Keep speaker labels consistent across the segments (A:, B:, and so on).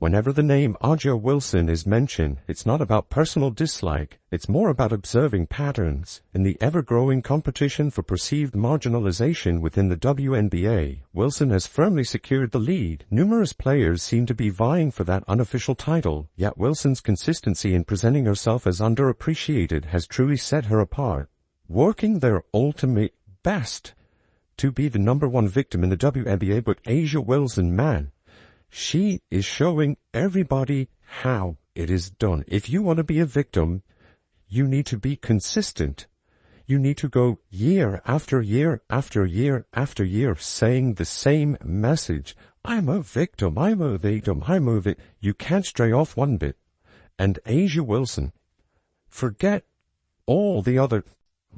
A: Whenever the name Aja Wilson is mentioned, it's not about personal dislike, it's more about observing patterns. In the ever-growing competition for perceived marginalization within the WNBA, Wilson has firmly secured the lead. Numerous players seem to be vying for that unofficial title, yet Wilson's consistency in presenting herself as underappreciated has truly set her apart. Working their ultimate best to be the #1 victim in the WNBA, but Aja Wilson, man, she is showing everybody how it is done. If you want to be a victim, you need to be consistent. You need to go year after year after year after year saying the same message. I'm a victim, I'm a victim, I'm a victim. You can't stray off one bit. And Aja Wilson, forget all the other.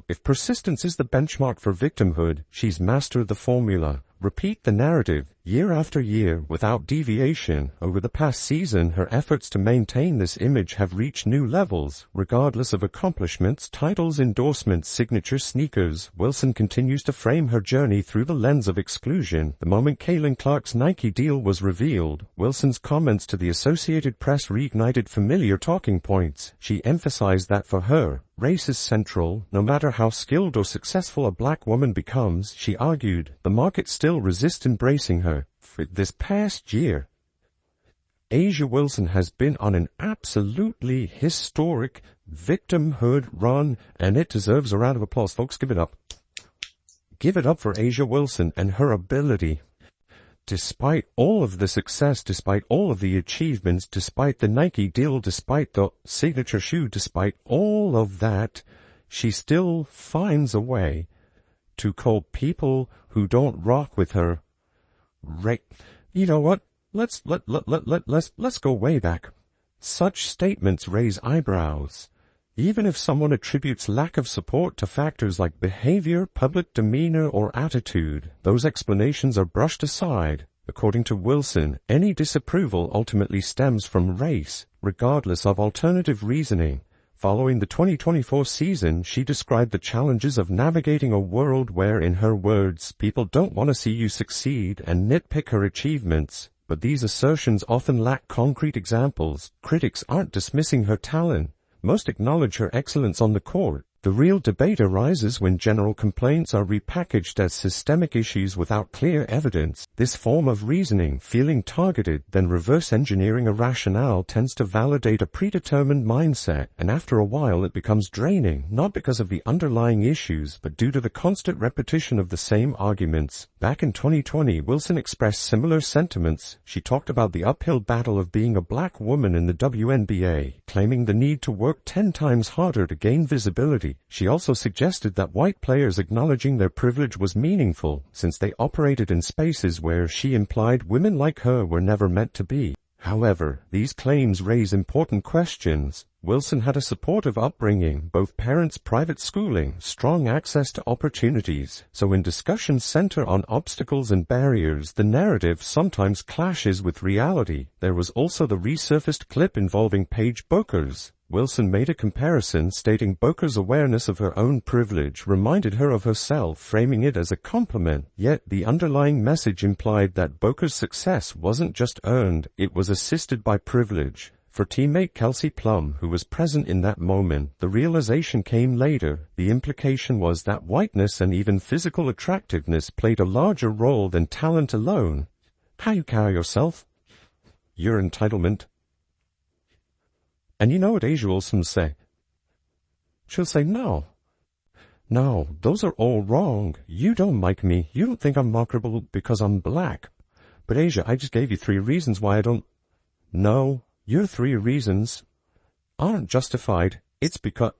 A: If persistence is the benchmark for victimhood, she's mastered the formula. Repeat the narrative year after year without deviation. Over the past season, her efforts to maintain this image have reached new levels. Regardless of accomplishments, titles, endorsements, signature sneakers, Wilson continues to frame her journey through the lens of exclusion. The moment Caitlin Clark's Nike deal was revealed, Wilson's comments to the Associated Press reignited familiar talking points. She emphasized that for her, race is central. No matter how skilled or successful a black woman becomes, she argued, the market still resists embracing her. For this past year, Aja Wilson has been on an absolutely historic victimhood run, and it deserves a round of applause. Folks, give it up. Give it up for Aja Wilson and her ability. Despite all of the success, despite all of the achievements, despite the Nike deal, despite the signature shoe, despite all of that, she still finds a way to call people who don't rock with her You know what? Let's go way back. Such statements raise eyebrows. Even if someone attributes lack of support to factors like behavior, public demeanor, or attitude, those explanations are brushed aside. According to Wilson, any disapproval ultimately stems from race, regardless of alternative reasoning. Following the 2024 season, she described the challenges of navigating a world where, in her words, people don't want to see you succeed and nitpick her achievements. But these assertions often lack concrete examples. Critics aren't dismissing her talent. Most acknowledge her excellence on the court. The real debate arises when general complaints are repackaged as systemic issues without clear evidence. This form of reasoning, feeling targeted, then reverse engineering a rationale, tends to validate a predetermined mindset, and after a while it becomes draining, not because of the underlying issues, but due to the constant repetition of the same arguments. Back in 2020, Wilson expressed similar sentiments. She talked about the uphill battle of being a black woman in the WNBA, claiming the need to work 10 times harder to gain visibility. She also suggested that white players acknowledging their privilege was meaningful, since they operated in spaces where she implied women like her were never meant to be. However, these claims raise important questions. Wilson had a supportive upbringing, both parents' private schooling, strong access to opportunities. So when discussions center on obstacles and barriers, the narrative sometimes clashes with reality. There was also the resurfaced clip involving Paige Bueckers. Wilson made a comparison, stating Bueckers' awareness of her own privilege reminded her of herself, framing it as a compliment. Yet the underlying message implied that Bueckers' success wasn't just earned, it was assisted by privilege. For teammate Kelsey Plum, who was present in that moment, the realization came later. The implication was that whiteness and even physical attractiveness played a larger role than talent alone. How you carry yourself? Your entitlement. And you know what Aja Wilson say? She'll say, no, those are all wrong. You don't like me. You don't think I'm marketable because I'm black. But Aja, I just gave you 3 reasons why I don't. No, your 3 reasons aren't justified. It's because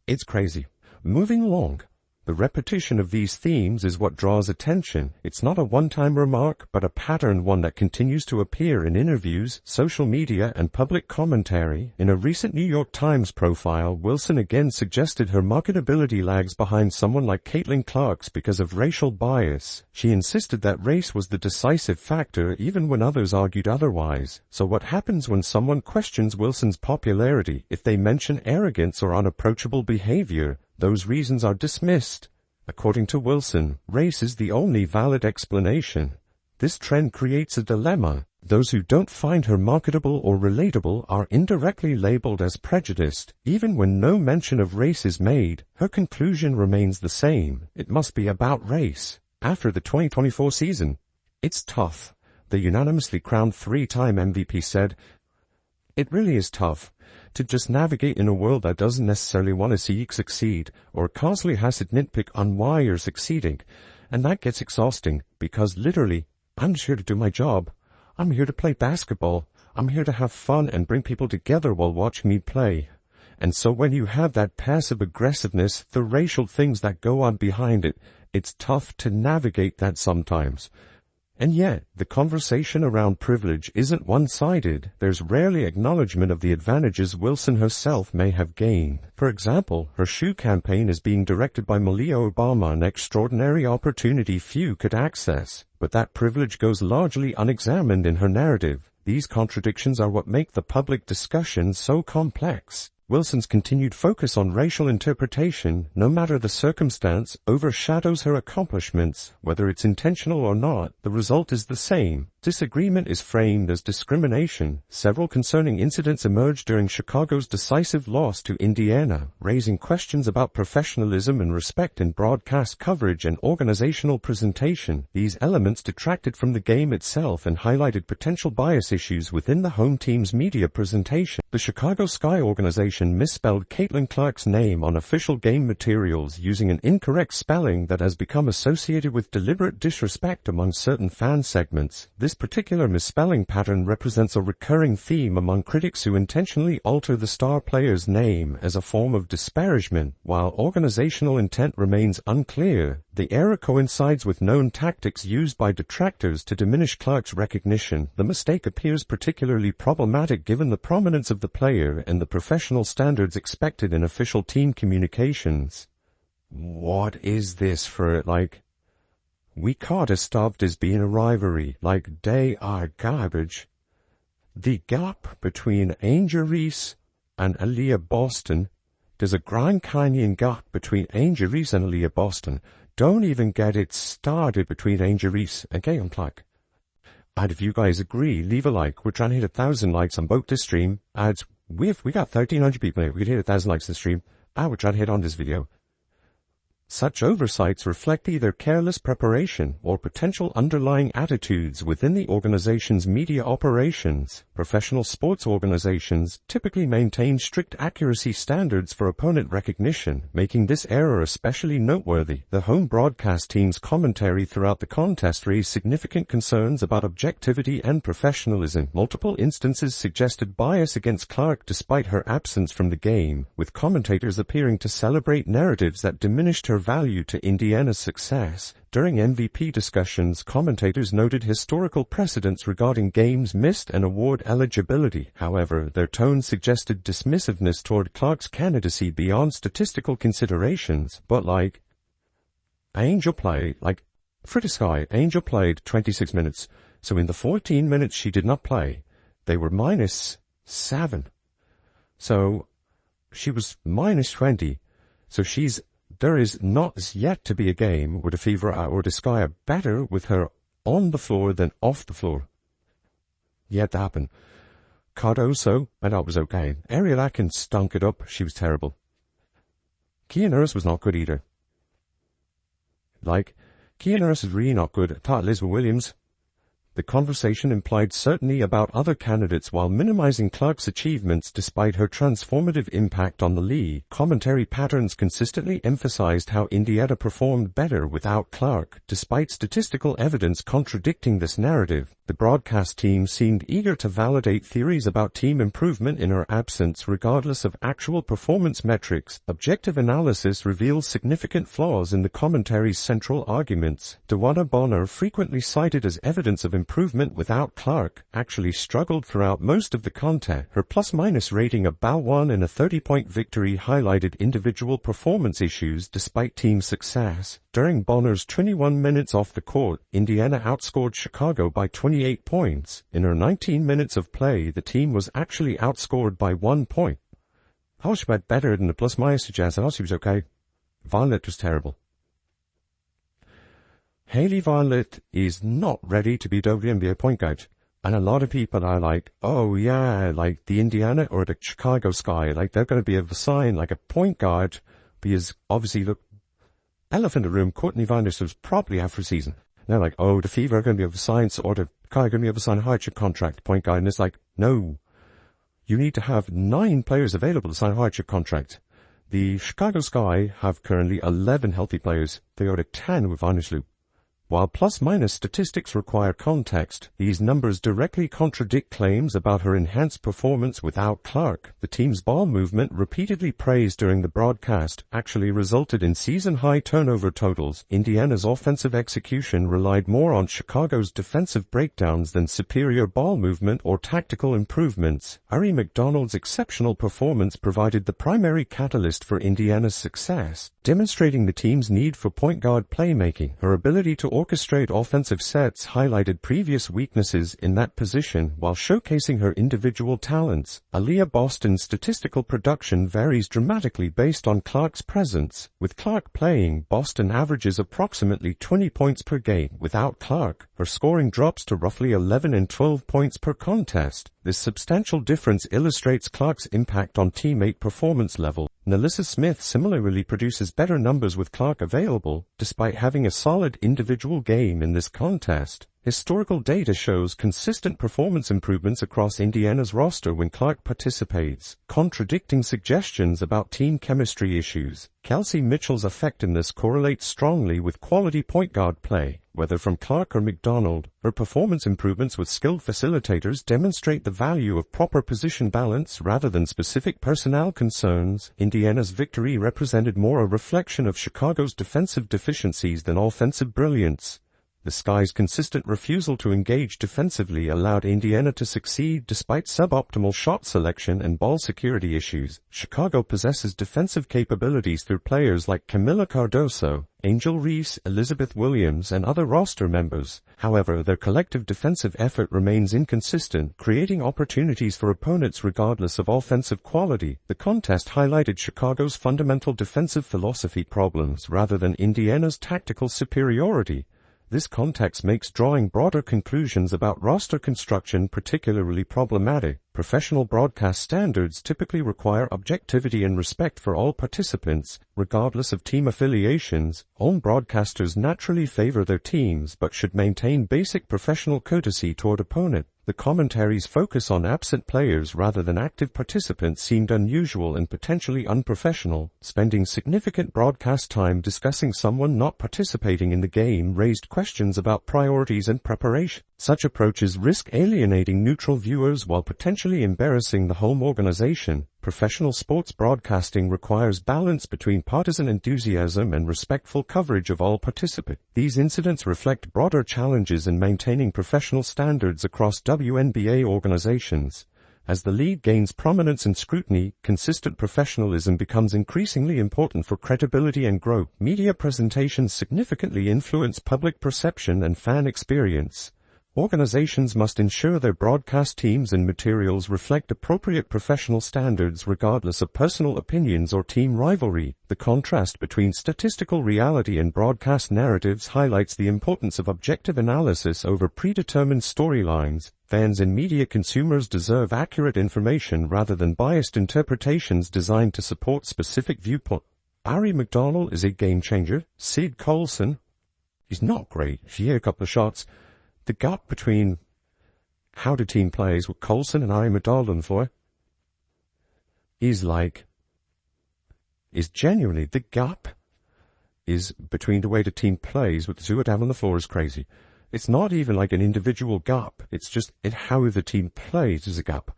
A: it's crazy. Moving along. The repetition of these themes is what draws attention. It's not a one-time remark, but a pattern, one that continues to appear in interviews, social media, and public commentary. In a recent New York Times profile, Wilson again suggested her marketability lags behind someone like Caitlin Clark's because of racial bias. She insisted that race was the decisive factor even when others argued otherwise. So what happens when someone questions Wilson's popularity? If they mention arrogance or unapproachable behavior, those reasons are dismissed. According to Wilson, race is the only valid explanation. This trend creates a dilemma. Those who don't find her marketable or relatable are indirectly labeled as prejudiced. Even when no mention of race is made, her conclusion remains the same. It must be about race. After the 2024 season, "It's tough," the unanimously crowned three-time MVP said. "It really is tough to just navigate in a world that doesn't necessarily want to see you succeed, or constantly has to nitpick on why you're succeeding. And that gets exhausting, because literally, I'm just here to do my job. I'm here to play basketball. I'm here to have fun and bring people together while watching me play. And so when you have that passive aggressiveness, the racial things that go on behind it, it's tough to navigate that sometimes." And yet, the conversation around privilege isn't one-sided. There's rarely acknowledgement of the advantages Wilson herself may have gained. For example, her shoe campaign is being directed by Malia Obama, an extraordinary opportunity few could access. But that privilege goes largely unexamined in her narrative. These contradictions are what make the public discussion so complex. Wilson's continued focus on racial interpretation, no matter the circumstance, overshadows her accomplishments. Whether it's intentional or not, the result is the same. Disagreement is framed as discrimination. Several concerning incidents emerged during Chicago's decisive loss to Indiana, raising questions about professionalism and respect in broadcast coverage and organizational presentation. These elements detracted from the game itself and highlighted potential bias issues within the home team's media presentation. The Chicago Sky organization misspelled Caitlin Clark's name on official game materials using an incorrect spelling that has become associated with deliberate disrespect among certain fan segments. This particular misspelling pattern represents a recurring theme among critics who intentionally alter the star player's name as a form of disparagement. While organizational intent remains unclear, the error coincides with known tactics used by detractors to diminish Clark's recognition. The mistake appears particularly problematic given the prominence of the player and the professional standards expected in official team communications. What is this for, like? We caught as stuffed as being a rivalry, like they are garbage. The gap between Angel Reese and Aaliyah Boston, there's a Grand Canyon gap between Angel Reese and Aaliyah Boston. Don't even get it started between Angel Reese and Caitlin Clark. And if you guys agree, leave a like. We're trying to hit 1,000 likes on both this stream. Ads, we got 1,300 people here. We could hit 1,000 likes this stream. We're trying to hit on this video. Such oversights reflect either careless preparation or potential underlying attitudes within the organization's media operations. Professional sports organizations typically maintain strict accuracy standards for opponent recognition, making this error especially noteworthy. The home broadcast team's commentary throughout the contest raised significant concerns about objectivity and professionalism. Multiple instances suggested bias against Clark despite her absence from the game, with commentators appearing to celebrate narratives that diminished her value to Indiana's success. During MVP discussions, commentators noted historical precedents regarding games missed and award eligibility. However, their tone suggested dismissiveness toward Clark's candidacy beyond statistical considerations. But Angel played 26 minutes, so in the 14 minutes she did not play, they were -7. So she was -20, so there is not yet to be a game where the Fever or the Sky are better with her on the floor than off the floor. Yet to happen. Cardoso, I thought was okay. Ariel Atkins stunk it up. She was terrible. Kia Nurse was not good either. Kia Nurse is really not good. I thought Elizabeth Williams. The conversation implied certainty about other candidates while minimizing Clark's achievements despite her transformative impact on the league. Commentary patterns consistently emphasized how Indiana performed better without Clark, despite statistical evidence contradicting this narrative. The broadcast team seemed eager to validate theories about team improvement in her absence regardless of actual performance metrics. Objective analysis reveals significant flaws in the commentary's central arguments. Dewana Bonner, frequently cited as evidence of improvement without Clark, actually struggled throughout most of the contest. Her plus-minus rating of +1 in a 30-point victory highlighted individual performance issues despite team success. During Bonner's 21 minutes off the court, Indiana outscored Chicago by 28 points. In her 19 minutes of play, the team was actually outscored by 1 point. I thought she went better than the plus-minus suggests. I thought she was okay. Violet was terrible. Haley Violet is not ready to be WNBA point guard. And a lot of people are like, oh yeah, like the Indiana or the Chicago Sky, like they're going to be able to sign like a point guard because obviously, look, elephant in the room, Courtney Vandersloot's probably out for a season. They're like, oh, the Fever are going to be able to sign, or the Sky are going to be able to sign a hardship contract, point guard. And it's like, no, you need to have 9 players available to sign a hardship contract. The Chicago Sky have currently 11 healthy players. They are at 10 with Vandersloot. While plus-minus statistics require context, these numbers directly contradict claims about her enhanced performance without Clark. The team's ball movement, repeatedly praised during the broadcast, actually resulted in season-high turnover totals. Indiana's offensive execution relied more on Chicago's defensive breakdowns than superior ball movement or tactical improvements. Ari McDonald's exceptional performance provided the primary catalyst for Indiana's success, demonstrating the team's need for point guard playmaking. Her ability to orchestrate offensive sets highlighted previous weaknesses in that position while showcasing her individual talents. Aaliyah Boston's statistical production varies dramatically based on Clark's presence. With Clark playing, Boston averages approximately 20 points per game. Without Clark, her scoring drops to roughly 11 and 12 points per contest. This substantial difference illustrates Clark's impact on teammate performance level. Nalissa Smith similarly produces better numbers with Clark available, despite having a solid individual game in this contest. Historical data shows consistent performance improvements across Indiana's roster when Clark participates, contradicting suggestions about team chemistry issues. Kelsey Mitchell's effectiveness correlates strongly with quality point guard play. Whether from Clark or McDonald, her performance improvements with skilled facilitators demonstrate the value of proper position balance rather than specific personnel concerns. Indiana's victory represented more a reflection of Chicago's defensive deficiencies than offensive brilliance. The Sky's consistent refusal to engage defensively allowed Indiana to succeed despite suboptimal shot selection and ball security issues. Chicago possesses defensive capabilities through players like Camila Cardoso, Angel Reese, Elizabeth Williams, and other roster members. However, their collective defensive effort remains inconsistent, creating opportunities for opponents regardless of offensive quality. The contest highlighted Chicago's fundamental defensive philosophy problems rather than Indiana's tactical superiority. This context makes drawing broader conclusions about roster construction particularly problematic. Professional broadcast standards typically require objectivity and respect for all participants, regardless of team affiliations. Home broadcasters naturally favor their teams but should maintain basic professional courtesy toward opponent. The commentary's focus on absent players rather than active participants seemed unusual and potentially unprofessional. Spending significant broadcast time discussing someone not participating in the game raised questions about priorities and preparation. Such approaches risk alienating neutral viewers while potentially embarrassing the home organization. Professional sports broadcasting requires balance between partisan enthusiasm and respectful coverage of all participants. These incidents reflect broader challenges in maintaining professional standards across WNBA organizations. As the league gains prominence and scrutiny, consistent professionalism becomes increasingly important for credibility and growth. Media presentations significantly influence public perception and fan experience. Organizations must ensure their broadcast teams and materials reflect appropriate professional standards regardless of personal opinions or team rivalry. The contrast between statistical reality and broadcast narratives highlights the importance of objective analysis over predetermined storylines. Fans and media consumers deserve accurate information rather than biased interpretations designed to support specific viewpoints. Ari McDonald is a game changer. Sid Colson is not great. She hit a couple of shots. The gap between how the team plays with Colson and Ari McDonald on the floor is genuinely, the gap is between the way the team plays with the two of them on the floor is crazy. It's not even like an individual gap. It's just how the team plays is a gap.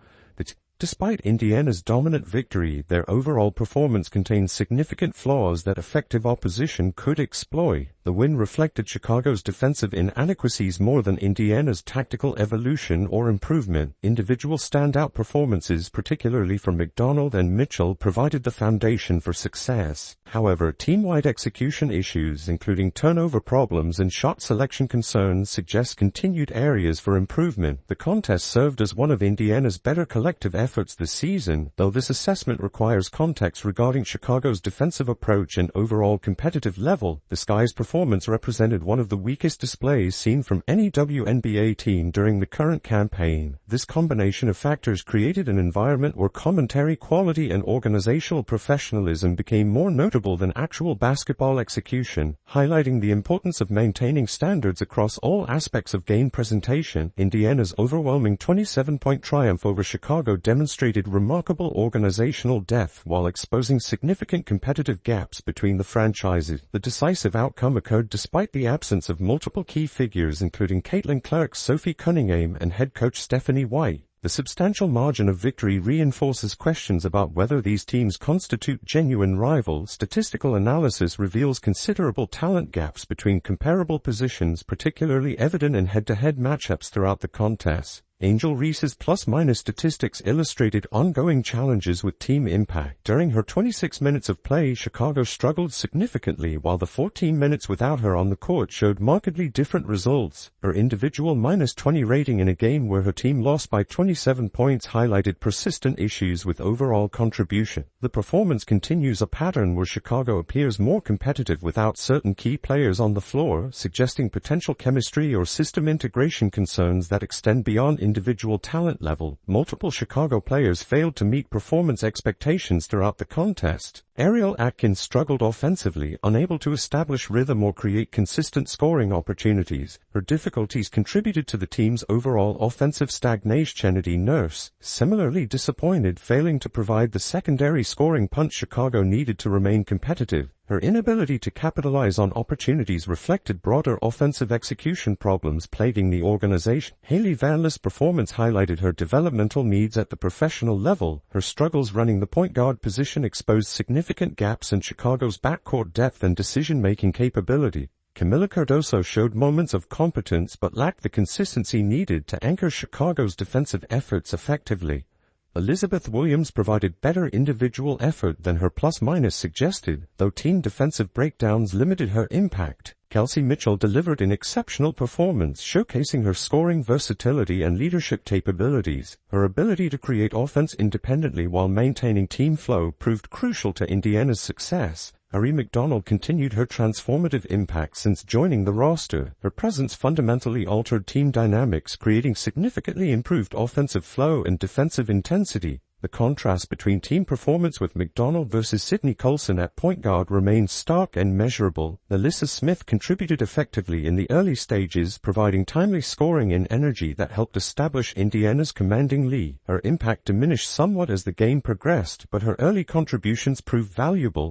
A: Despite Indiana's dominant victory, their overall performance contains significant flaws that effective opposition could exploit. The win reflected Chicago's defensive inadequacies more than Indiana's tactical evolution or improvement. Individual standout performances, particularly from McDonald and Mitchell, provided the foundation for success. However, team-wide execution issues, including turnover problems and shot selection concerns, suggest continued areas for improvement. The contest served as one of Indiana's better collective efforts efforts this season, though this assessment requires context regarding Chicago's defensive approach and overall competitive level. The Sky's performance represented one of the weakest displays seen from any WNBA team during the current campaign. This combination of factors created an environment where commentary quality and organizational professionalism became more notable than actual basketball execution, highlighting the importance of maintaining standards across all aspects of game presentation. Indiana's overwhelming 27-point triumph over Chicago demonstrated remarkable organizational depth while exposing significant competitive gaps between the franchises. The decisive outcome occurred despite the absence of multiple key figures including Caitlin Clark, Sophie Cunningham, and head coach Stephanie White. The substantial margin of victory reinforces questions about whether these teams constitute genuine rivals. Statistical analysis reveals considerable talent gaps between comparable positions, particularly evident in head-to-head matchups throughout the contest. Angel Reese's plus-minus statistics illustrated ongoing challenges with team impact. During her 26 minutes of play, Chicago struggled significantly, while the 14 minutes without her on the court showed markedly different results. Her individual -20 rating in a game where her team lost by 27 points highlighted persistent issues with overall contribution. The performance continues a pattern where Chicago appears more competitive without certain key players on the floor, suggesting potential chemistry or system integration concerns that extend beyond individual talent level. Multiple Chicago players failed to meet performance expectations throughout the contest. Ariel Atkins struggled offensively, unable to establish rhythm or create consistent scoring opportunities. Her difficulties contributed to the team's overall offensive stagnation. Kennedy Nurse, similarly disappointed, failing to provide the secondary scoring punch Chicago needed to remain competitive. Her inability to capitalize on opportunities reflected broader offensive execution problems plaguing the organization. Haley Vanless' performance highlighted her developmental needs at the professional level. Her struggles running the point guard position exposed significant gaps in Chicago's backcourt depth and decision-making capability. Camila Cardoso showed moments of competence but lacked the consistency needed to anchor Chicago's defensive efforts effectively. Elizabeth Williams provided better individual effort than her plus-minus suggested, though team defensive breakdowns limited her impact. Kelsey Mitchell delivered an exceptional performance, showcasing her scoring versatility and leadership capabilities. Her ability to create offense independently while maintaining team flow proved crucial to Indiana's success. Ari McDonald continued her transformative impact since joining the roster. Her presence fundamentally altered team dynamics, creating significantly improved offensive flow and defensive intensity. The contrast between team performance with McDonald versus Sydney Colson at point guard remains stark and measurable. Alyssa Smith contributed effectively in the early stages, providing timely scoring and energy that helped establish Indiana's commanding lead. Her impact diminished somewhat as the game progressed, but her early contributions proved valuable.